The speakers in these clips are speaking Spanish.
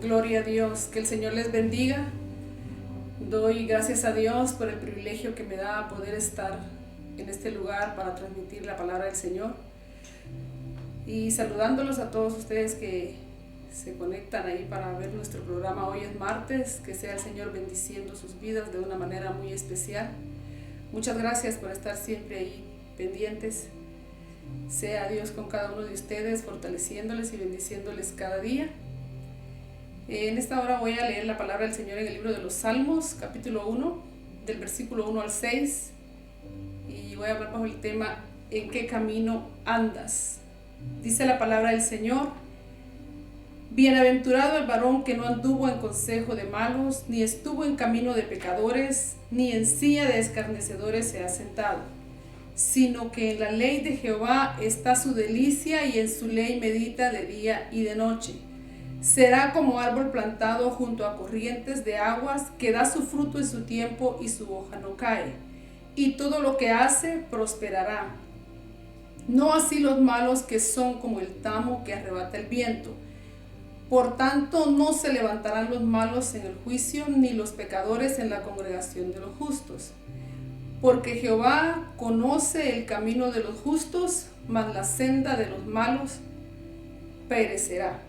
Gloria a Dios, que el Señor les bendiga. Doy gracias a Dios por el privilegio que me da poder estar en este lugar para transmitir la palabra del Señor. Y saludándolos a todos ustedes que se conectan ahí para ver nuestro programa. Hoy es martes, que sea el Señor bendiciendo sus vidas de una manera muy especial. Muchas gracias por estar siempre ahí pendientes. Sea Dios con cada uno de ustedes, fortaleciéndoles y bendiciéndoles cada día. En esta hora voy a leer la palabra del Señor en el libro de los Salmos, capítulo 1, del versículo 1 al 6. Y voy a hablar bajo el tema ¿en qué camino andas? Dice la palabra del Señor: Bienaventurado el varón que no anduvo en consejo de malos, ni estuvo en camino de pecadores, ni en silla de escarnecedores se ha sentado, sino que en la ley de Jehová está su delicia, y en su ley medita de día y de noche. Será como árbol plantado junto a corrientes de aguas, que da su fruto en su tiempo y su hoja no cae, y todo lo que hace prosperará. No así los malos, que son como el tamo que arrebata el viento. Por tanto, no se levantarán los malos en el juicio, ni los pecadores en la congregación de los justos. Porque Jehová conoce el camino de los justos, mas la senda de los malos perecerá.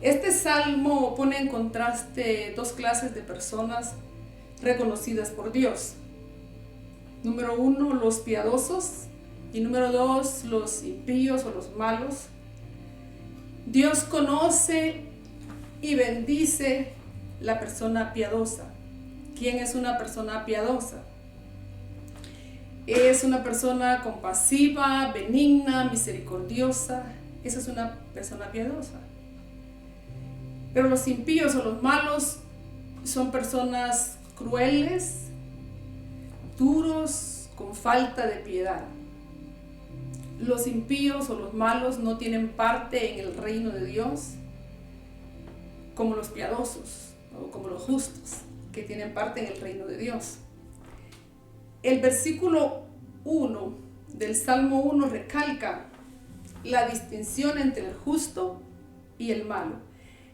Este salmo pone en contraste dos clases de personas reconocidas por Dios. Número 1, los piadosos, y número 2, los impíos o los malos. Dios conoce y bendice la persona piadosa. ¿Quién es una persona piadosa? Es una persona compasiva, benigna, misericordiosa. Esa es una persona piadosa. Pero los impíos o los malos son personas crueles, duros, con falta de piedad. Los impíos o los malos no tienen parte en el reino de Dios como los piadosos o como los justos, que tienen parte en el reino de Dios. El versículo 1 del Salmo 1 recalca la distinción entre el justo y el malo.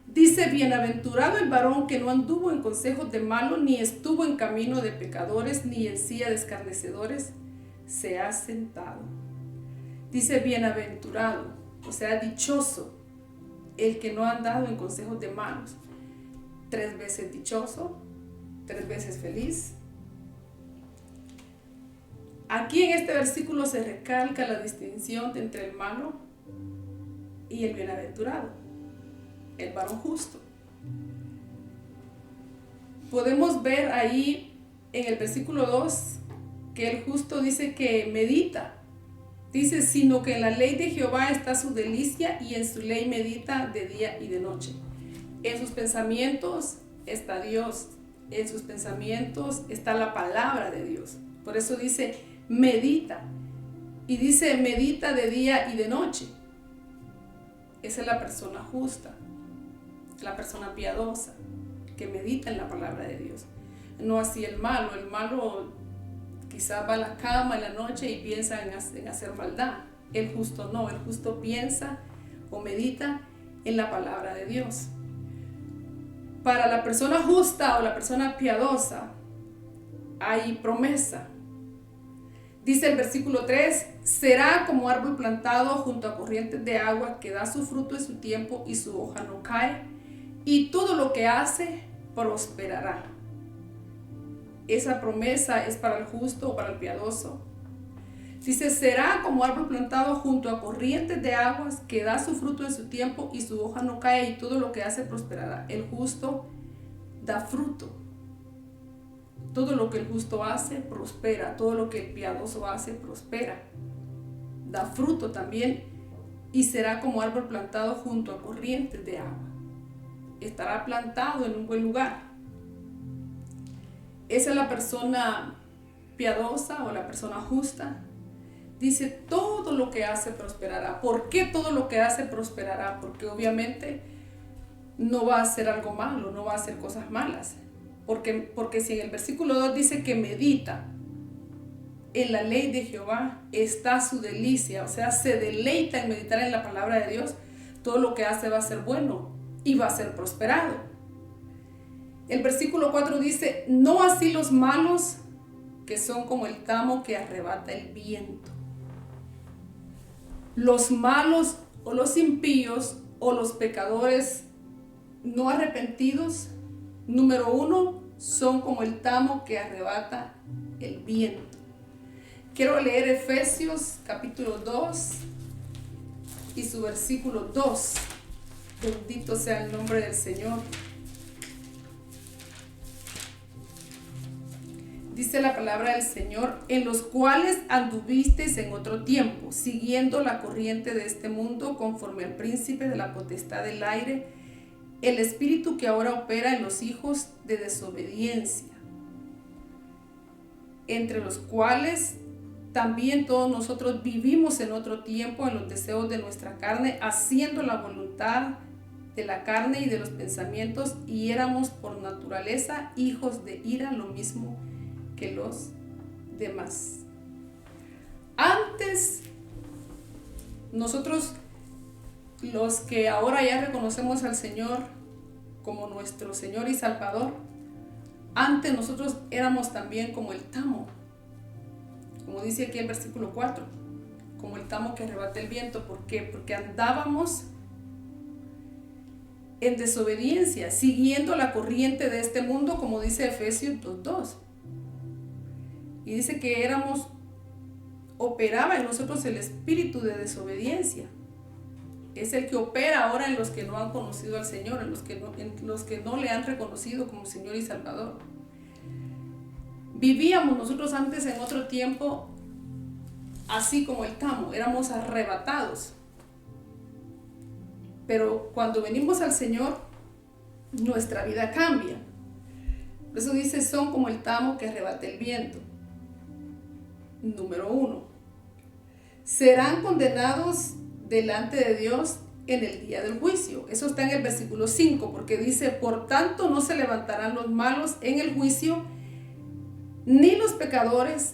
Dice: bienaventurado el varón que no anduvo en consejos de malos, ni estuvo en camino de pecadores, ni en silla de escarnecedores se ha sentado. Dice bienaventurado, o sea, dichoso, el que no ha andado en consejos de malos. 3 veces dichoso, 3 veces feliz. Aquí en este versículo se recalca la distinción entre el malo y el bienaventurado, el varón justo. Podemos ver ahí en el versículo 2 que el justo dice que medita. Dice: sino que en la ley de Jehová está su delicia, y en su ley medita de día y de noche. En sus pensamientos está Dios, en sus pensamientos está la palabra de Dios. Por eso dice medita, y dice medita de día y de noche. Esa es la persona justa, la persona piadosa, que medita en la palabra de Dios. No así el malo. El malo quizás va a la cama en la noche y piensa en hacer maldad. El justo no, el justo piensa o medita en la palabra de Dios. Para la persona justa o la persona piadosa hay promesa. Dice el versículo 3: será como árbol plantado junto a corrientes de agua, que da su fruto en su tiempo y su hoja no cae, y todo lo que hace prosperará. Esa promesa es para el justo o para el piadoso. Dice: será como árbol plantado junto a corrientes de aguas, que da su fruto en su tiempo y su hoja no cae, y todo lo que hace prosperará. El justo da fruto. Todo lo que el justo hace prospera. Todo lo que el piadoso hace prospera. Da fruto también. Y será como árbol plantado junto a corrientes de agua. Estará plantado en un buen lugar. Esa es la persona piadosa o la persona justa. Dice: todo lo que hace prosperará. ¿Por qué todo lo que hace prosperará? Porque obviamente no va a hacer algo malo, no va a hacer cosas malas. Porque si en el versículo 2 dice que medita en la ley de Jehová, está su delicia, o sea, se deleita en meditar en la palabra de Dios, todo lo que hace va a ser bueno. y va a ser prosperado. El versículo 4 dice, no así los malos, que son como el tamo que arrebata el viento. Los malos o los impíos o los pecadores no arrepentidos, número 1, son como el tamo que arrebata el viento. Quiero leer Efesios capítulo 2 y su versículo 2. Bendito sea el nombre del Señor. Dice la palabra del Señor, en los cuales anduvisteis en otro tiempo, siguiendo la corriente de este mundo, conforme al príncipe de la potestad del aire, el espíritu que ahora opera en los hijos de desobediencia, entre los cuales también todos nosotros vivimos en otro tiempo en los deseos de nuestra carne, haciendo la voluntad de la carne y de los pensamientos, y éramos por naturaleza hijos de ira, lo mismo que los demás. Antes, nosotros, los que ahora ya reconocemos al Señor como nuestro Señor y Salvador, antes nosotros éramos también como el tamo, como dice aquí el versículo 4, como el tamo que arrebata el viento. ¿Por qué? Porque andábamos en desobediencia, siguiendo la corriente de este mundo, como dice Efesios 2:2. Y dice que operaba en nosotros el espíritu de desobediencia. Es el que opera ahora en los que no han conocido al Señor, en los que no le han reconocido como Señor y Salvador. Vivíamos nosotros antes en otro tiempo así como el tamo, éramos arrebatados. Pero cuando venimos al Señor, nuestra vida cambia. Por eso dice, son como el tamo que arrebata el viento. Número 1. Serán condenados delante de Dios en el día del juicio. Eso está en el versículo 5, porque dice, por tanto no se levantarán los malos en el juicio, ni los pecadores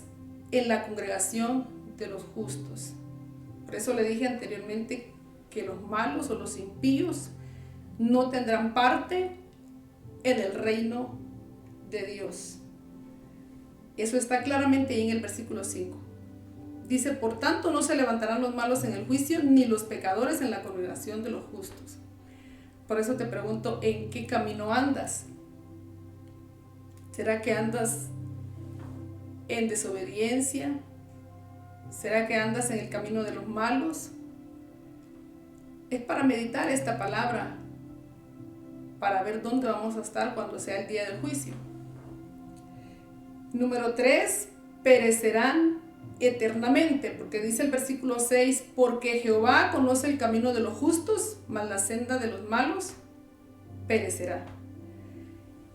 en la congregación de los justos. Por eso le dije anteriormente que los malos o los impíos no tendrán parte en el reino de Dios. Eso está claramente ahí en el versículo 5. Dice, por tanto no se levantarán los malos en el juicio, ni los pecadores en la congregación de los justos. Por eso te pregunto, ¿en qué camino andas? ¿Será que andas en desobediencia? ¿Será que andas en el camino de los malos? Es para meditar esta palabra, para ver dónde vamos a estar cuando sea el día del juicio. Número 3, perecerán eternamente, porque dice el versículo 6, porque Jehová conoce el camino de los justos, mas la senda de los malos perecerá.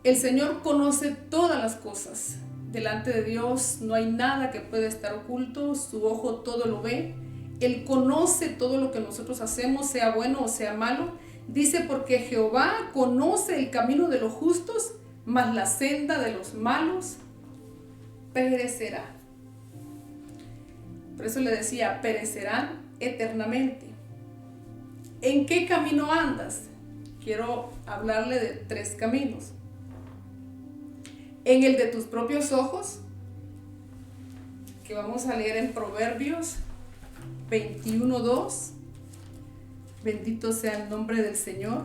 El Señor conoce todas las cosas. Delante de Dios no hay nada que pueda estar oculto, su ojo todo lo ve. Él conoce todo lo que nosotros hacemos, sea bueno o sea malo. Dice, porque Jehová conoce el camino de los justos, mas la senda de los malos perecerá. Por eso le decía, perecerán eternamente. ¿En qué camino andas? Quiero hablarle de 3 caminos. En el de tus propios ojos, que vamos a leer en Proverbios 21:2. Bendito sea el nombre del Señor.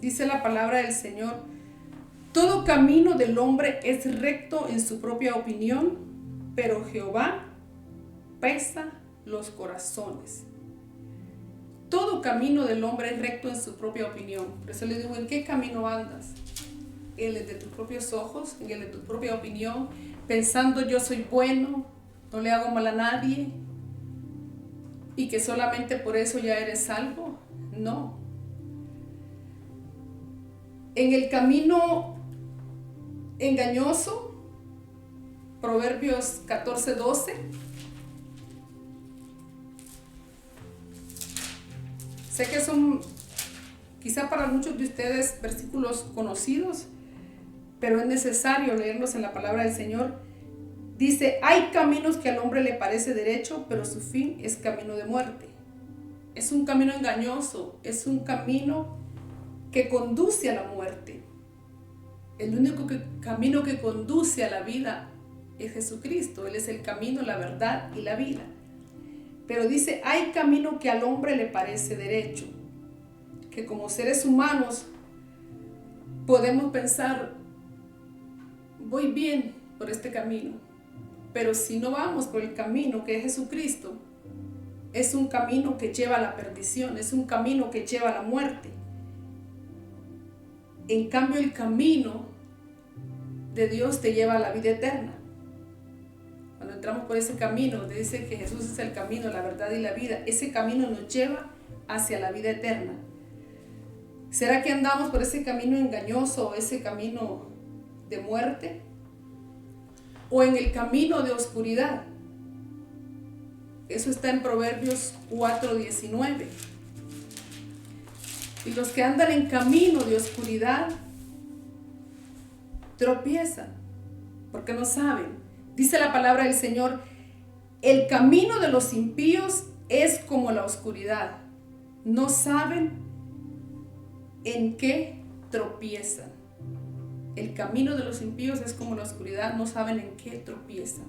Dice la palabra del Señor, todo camino del hombre es recto en su propia opinión, pero Jehová pesa los corazones. Todo camino del hombre es recto en su propia opinión. Por eso le digo, ¿en qué camino andas? ¿En el de tus propios ojos? ¿En el de tu propia opinión? Pensando yo soy bueno, no le hago mal a nadie y que solamente por eso ya eres salvo. No. En el camino engañoso, Proverbios 14:12. Sé que son quizá para muchos de ustedes versículos conocidos, pero es necesario leerlos en la palabra del Señor. Dice, hay caminos que al hombre le parece derecho, pero su fin es camino de muerte. Es un camino engañoso, es un camino que conduce a la muerte. El único camino que conduce a la vida es Jesucristo. Él es el camino, la verdad y la vida. Pero dice, hay camino que al hombre le parece derecho. Que como seres humanos podemos pensar, voy bien por este camino. Pero si no vamos por el camino que es Jesucristo, es un camino que lleva a la perdición, es un camino que lleva a la muerte. En cambio, el camino de Dios te lleva a la vida eterna. Cuando entramos por ese camino, dice que Jesús es el camino, la verdad y la vida. Ese camino nos lleva hacia la vida eterna. ¿Será que andamos por ese camino engañoso o ese camino de muerte? ¿O en el camino de oscuridad? Eso está en Proverbios 4:19. Y los que andan en camino de oscuridad tropiezan, porque no saben. Dice la palabra del Señor, el camino de los impíos es como la oscuridad. No saben en qué tropiezan. El camino de los impíos es como la oscuridad, no saben en qué tropiezan.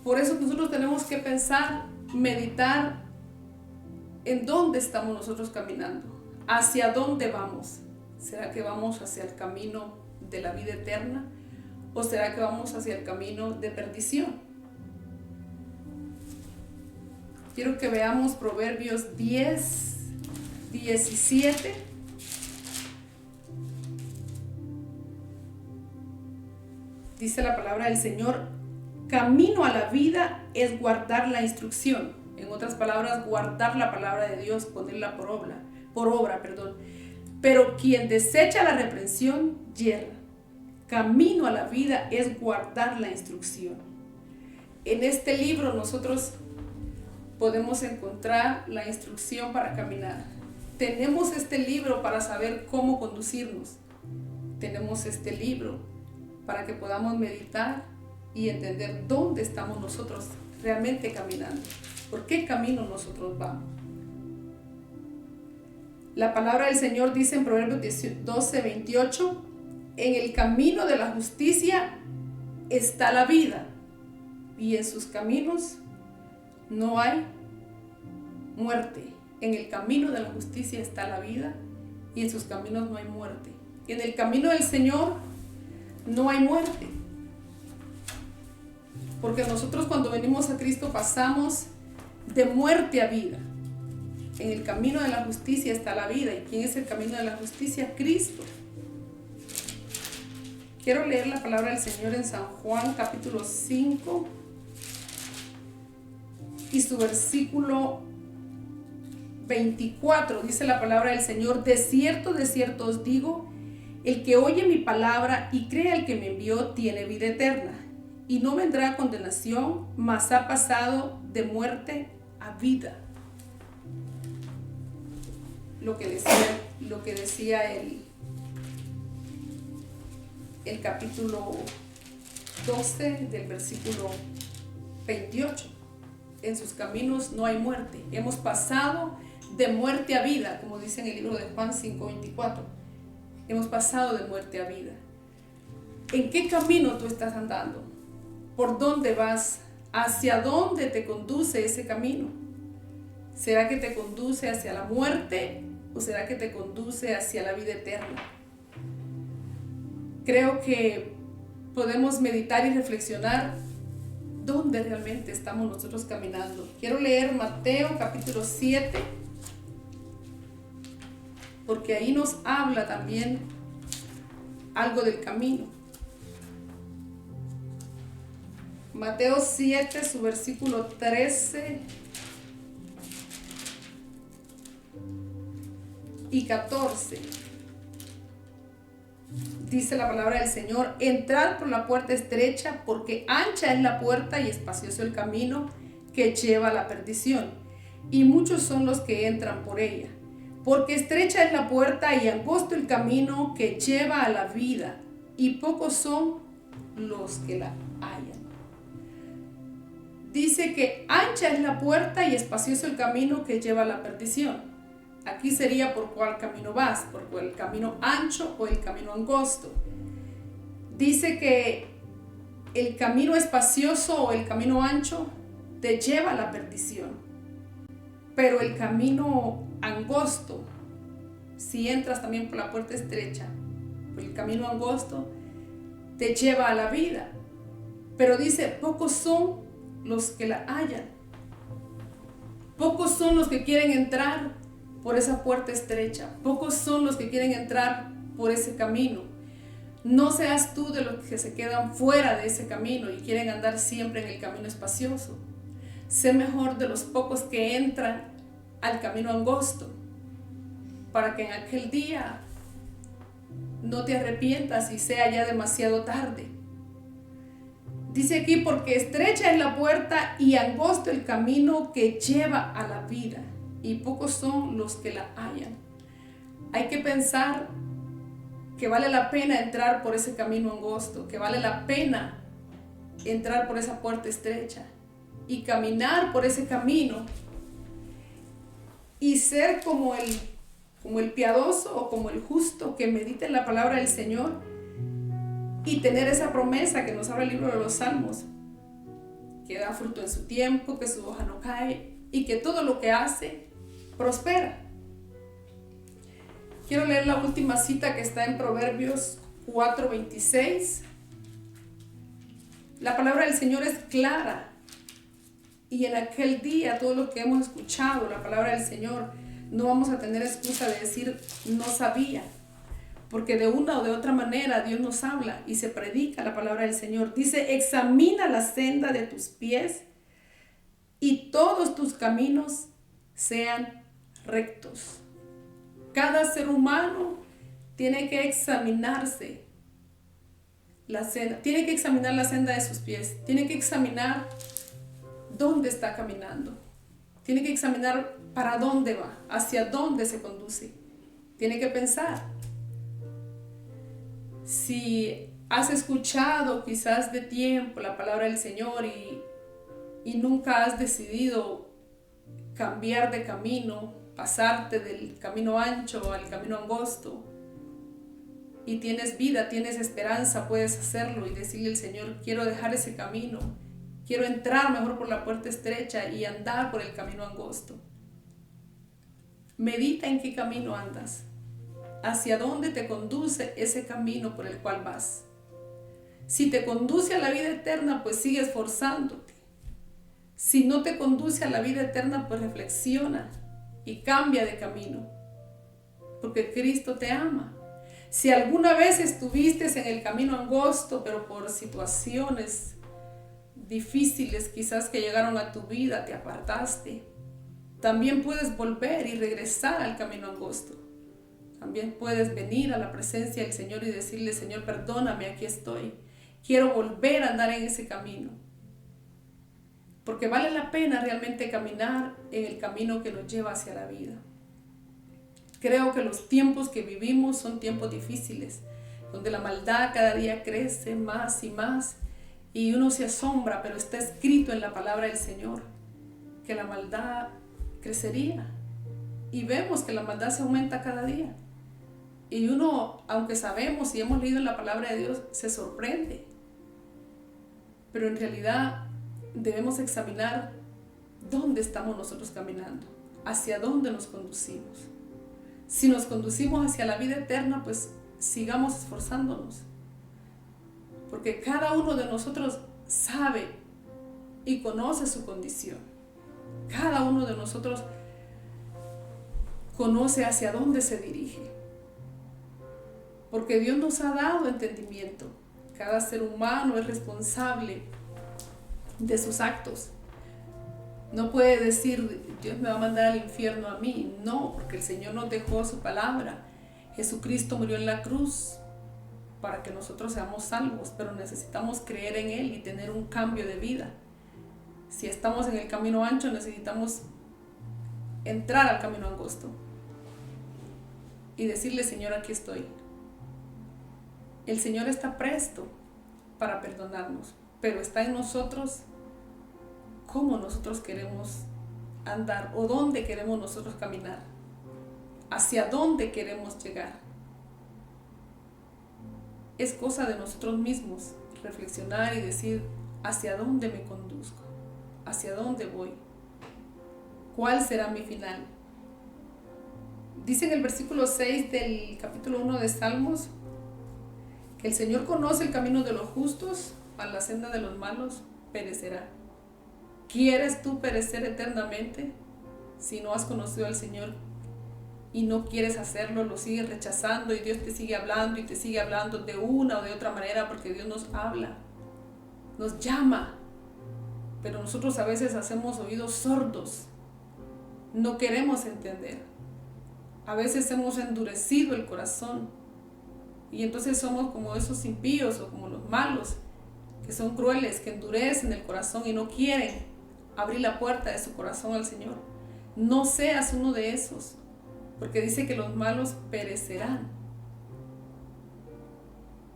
Por eso nosotros tenemos que pensar, meditar en dónde estamos nosotros caminando, hacia dónde vamos. ¿Será que vamos hacia el camino de la vida eterna o será que vamos hacia el camino de perdición? Quiero que veamos Proverbios 10:17. Dice la palabra del Señor, camino a la vida es guardar la instrucción. En otras palabras, guardar la palabra de Dios, ponerla por obra. Pero quien desecha la reprensión, yerra. Camino a la vida es guardar la instrucción. En este libro nosotros podemos encontrar la instrucción para caminar. Tenemos este libro para saber cómo conducirnos. Tenemos este libro para que podamos meditar y entender dónde estamos nosotros realmente caminando. ¿Por qué camino nosotros vamos? La palabra del Señor dice en Proverbios 12:28, en el camino de la justicia está la vida, y en sus caminos no hay muerte. En el camino de la justicia está la vida, y en sus caminos no hay muerte. Y en el camino del Señor no hay muerte. Porque nosotros cuando venimos a Cristo pasamos de muerte a vida. En el camino de la justicia está la vida. ¿Y quién es el camino de la justicia? Cristo. Quiero leer la palabra del Señor en San Juan capítulo 5 y su versículo 24. Dice la palabra del Señor, de cierto os digo, el que oye mi palabra y cree al que me envió tiene vida eterna, y no vendrá a condenación, mas ha pasado de muerte a vida. Lo que decía el capítulo 12 del versículo 28. En sus caminos no hay muerte. Hemos pasado de muerte a vida, como dice en el libro de Juan 5:24. Hemos pasado de muerte a vida. ¿En qué camino tú estás andando? ¿Por dónde vas? ¿Hacia dónde te conduce ese camino? ¿Será que te conduce hacia la muerte o será que te conduce hacia la vida eterna? Creo que podemos meditar y reflexionar dónde realmente estamos nosotros caminando. Quiero leer Mateo capítulo 7, porque ahí nos habla también algo del camino. Mateo 7, su versículo 13 y 14. Dice la palabra del Señor, entrad por la puerta estrecha, porque ancha es la puerta y espacioso el camino que lleva a la perdición, y muchos son los que entran por ella. Porque estrecha es la puerta y angosto el camino que lleva a la vida, y pocos son los que la hallan. Dice que ancha es la puerta y espacioso el camino que lleva a la perdición. Aquí sería por cuál camino vas, por el camino ancho o el camino angosto. Dice que el camino espacioso o el camino ancho te lleva a la perdición, pero el camino angosto, si entras también por la puerta estrecha, por el camino angosto, te lleva a la vida. Pero dice, pocos son los que la hallan. Pocos son los que quieren entrar por esa puerta estrecha. Pocos son los que quieren entrar por ese camino. No seas tú de los que se quedan fuera de ese camino y quieren andar siempre en el camino espacioso. Sé mejor de los pocos que entran al camino angosto, para que en aquel día no te arrepientas y sea ya demasiado tarde. Dice aquí, porque estrecha es la puerta y angosto el camino que lleva a la vida, y pocos son los que la hallan. Hay que pensar que vale la pena entrar por ese camino angosto, que vale la pena entrar por esa puerta estrecha y caminar por ese camino y ser como el piadoso o como el justo que medita en la palabra del Señor y tener esa promesa que nos habla el libro de los Salmos, que da fruto en su tiempo, que su hoja no cae y que todo lo que hace prospera. Quiero leer la última cita que está en Proverbios 4:26. La palabra del Señor es clara y en aquel día todo lo que hemos escuchado, la palabra del Señor, no vamos a tener excusa de decir no sabía, porque de una o de otra manera Dios nos habla y se predica la palabra del Señor. Dice, examina la senda de tus pies y todos tus caminos sean rectos. Cada ser humano tiene que examinarse la senda, tiene que examinar la senda de sus pies, tiene que examinar dónde está caminando, tiene que examinar para dónde va, hacia dónde se conduce. Tiene que pensar. Si has escuchado quizás de tiempo la palabra del Señor y nunca has decidido cambiar de camino, pasarte del camino ancho al camino angosto, y tienes vida, tienes esperanza, puedes hacerlo y decirle al Señor, quiero dejar ese camino, quiero entrar mejor por la puerta estrecha y andar por el camino angosto. Medita en qué camino andas, hacia dónde te conduce ese camino por el cual vas. Si te conduce a la vida eterna, pues sigue esforzándote. Si no te conduce a la vida eterna, pues reflexiona y cambia de camino, porque Cristo te ama. Si alguna vez estuviste en el camino angosto, pero por situaciones difíciles quizás que llegaron a tu vida, te apartaste, también puedes volver y regresar al camino angosto. También puedes venir a la presencia del Señor y decirle, Señor, perdóname, aquí estoy. Quiero volver a andar en ese camino. Porque vale la pena realmente caminar en el camino que nos lleva hacia la vida. Creo que los tiempos que vivimos son tiempos difíciles, donde la maldad cada día crece más y más, y uno se asombra, pero está escrito en la palabra del Señor que la maldad crecería. Y vemos que la maldad se aumenta cada día. Y uno, aunque sabemos y hemos leído en la palabra de Dios, se sorprende. Pero en realidad debemos examinar dónde estamos nosotros caminando, hacia dónde nos conducimos. Si nos conducimos hacia la vida eterna, pues sigamos esforzándonos. Porque cada uno de nosotros sabe y conoce su condición. Cada uno de nosotros conoce hacia dónde se dirige. Porque Dios nos ha dado entendimiento. Cada ser humano es responsable de sus actos. No puede decir, Dios me va a mandar al infierno a mí. No, porque el Señor nos dejó su palabra. Jesucristo murió en la cruz para que nosotros seamos salvos, pero necesitamos creer en Él y tener un cambio de vida. Si estamos en el camino ancho, necesitamos entrar al camino angosto y decirle, Señor, aquí estoy. El Señor está presto para perdonarnos, pero está en nosotros cómo nosotros queremos andar o dónde queremos nosotros caminar, hacia dónde queremos llegar. Es cosa de nosotros mismos reflexionar y decir hacia dónde me conduzco, hacia dónde voy, cuál será mi final. Dice en el versículo 6 del capítulo 1 de Salmos que el Señor conoce el camino de los justos, a la senda de los malos perecerá. ¿Quieres tú perecer eternamente? Si no has conocido al Señor y no quieres hacerlo, lo sigues rechazando y Dios te sigue hablando y te sigue hablando de una o de otra manera, porque Dios nos habla, nos llama, pero nosotros a veces hacemos oídos sordos, no queremos entender. A veces hemos endurecido el corazón y entonces somos como esos impíos o como los malos, que son crueles, que endurecen el corazón y no quieren abrir la puerta de su corazón al Señor. No seas uno de esos, porque dice que los malos perecerán,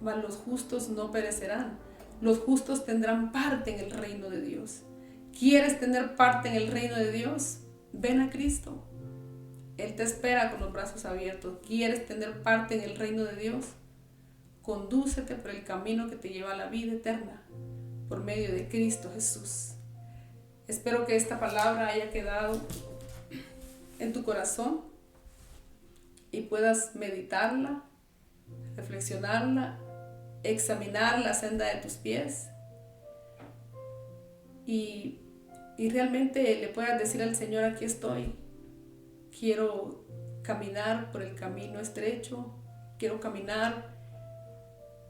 mas los justos no perecerán. Los justos tendrán parte en el reino de Dios. ¿Quieres tener parte en el reino de Dios? Ven a Cristo. Él te espera con los brazos abiertos. ¿Quieres tener parte en el reino de Dios? Condúcete por el camino que te lleva a la vida eterna, por medio de Cristo Jesús. Espero que esta palabra haya quedado en tu corazón y puedas meditarla, reflexionarla, examinar la senda de tus pies y realmente le puedas decir al Señor: aquí estoy, quiero caminar por el camino estrecho, quiero caminar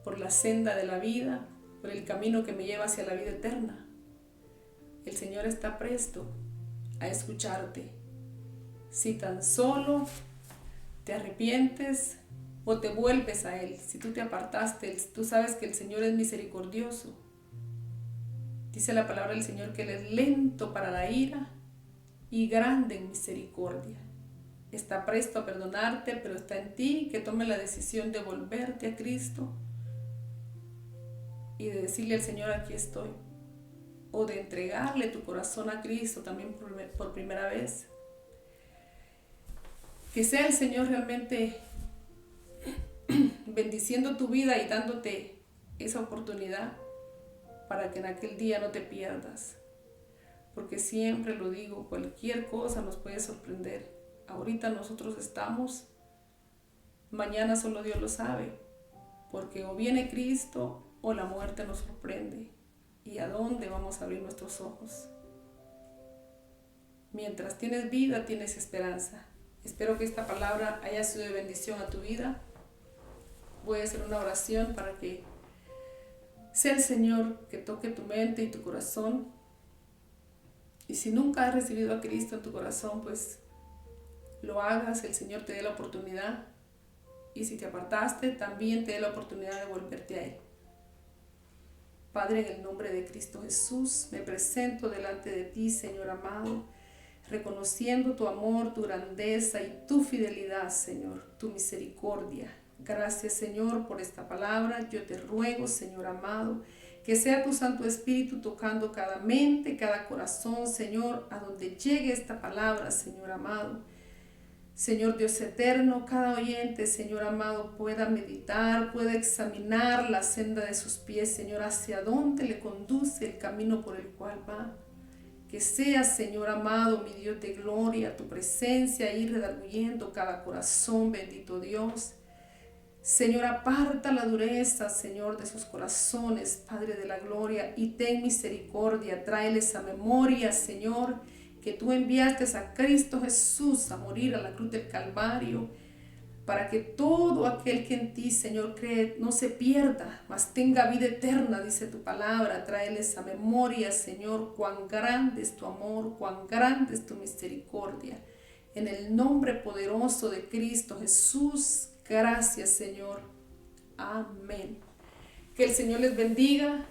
por la senda de la vida, por el camino que me lleva hacia la vida eterna. El Señor está presto a escucharte. Si tan solo te arrepientes o te vuelves a Él, si tú te apartaste, tú sabes que el Señor es misericordioso. Dice la palabra del Señor que Él es lento para la ira y grande en misericordia. Está presto a perdonarte, pero está en ti que tome la decisión de volverte a Cristo y de decirle al Señor: aquí estoy. O de entregarle tu corazón a Cristo también por primera vez. Que sea el Señor realmente bendiciendo tu vida y dándote esa oportunidad para que en aquel día no te pierdas. Porque siempre lo digo, cualquier cosa nos puede sorprender. Ahorita nosotros estamos, mañana solo Dios lo sabe. Porque o viene Cristo o la muerte nos sorprende. ¿Y a dónde vamos a abrir nuestros ojos? Mientras tienes vida, tienes esperanza. Espero que esta palabra haya sido de bendición a tu vida. Voy a hacer una oración para que sea el Señor que toque tu mente y tu corazón. Y si nunca has recibido a Cristo en tu corazón, pues lo hagas, el Señor te dé la oportunidad. Y si te apartaste, también te dé la oportunidad de volverte a Él. Padre, en el nombre de Cristo Jesús, me presento delante de ti, Señor amado, reconociendo tu amor, tu grandeza y tu fidelidad, Señor, tu misericordia. Gracias, Señor, por esta palabra. Yo te ruego, Señor amado, que sea tu Santo Espíritu tocando cada mente, cada corazón, Señor, a donde llegue esta palabra, Señor amado. Señor Dios eterno, cada oyente, Señor amado, pueda meditar, pueda examinar la senda de sus pies, Señor, hacia dónde le conduce el camino por el cual va. Que sea, Señor amado, mi Dios de gloria, tu presencia ir redarguyendo cada corazón, bendito Dios. Señor, aparta la dureza, Señor, de sus corazones, Padre de la gloria, y ten misericordia, tráeles a memoria, Señor, que tú enviaste a Cristo Jesús a morir a la cruz del Calvario, para que todo aquel que en ti, Señor, cree no se pierda, mas tenga vida eterna, dice tu palabra. Tráeles a memoria, Señor, cuán grande es tu amor, cuán grande es tu misericordia. En el nombre poderoso de Cristo Jesús, gracias, Señor. Amén. Que el Señor les bendiga,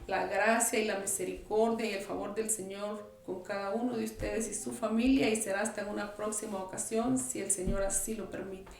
la gracia y la misericordia y el favor del Señor con cada uno de ustedes y su familia, y será hasta en una próxima ocasión, si el Señor así lo permite.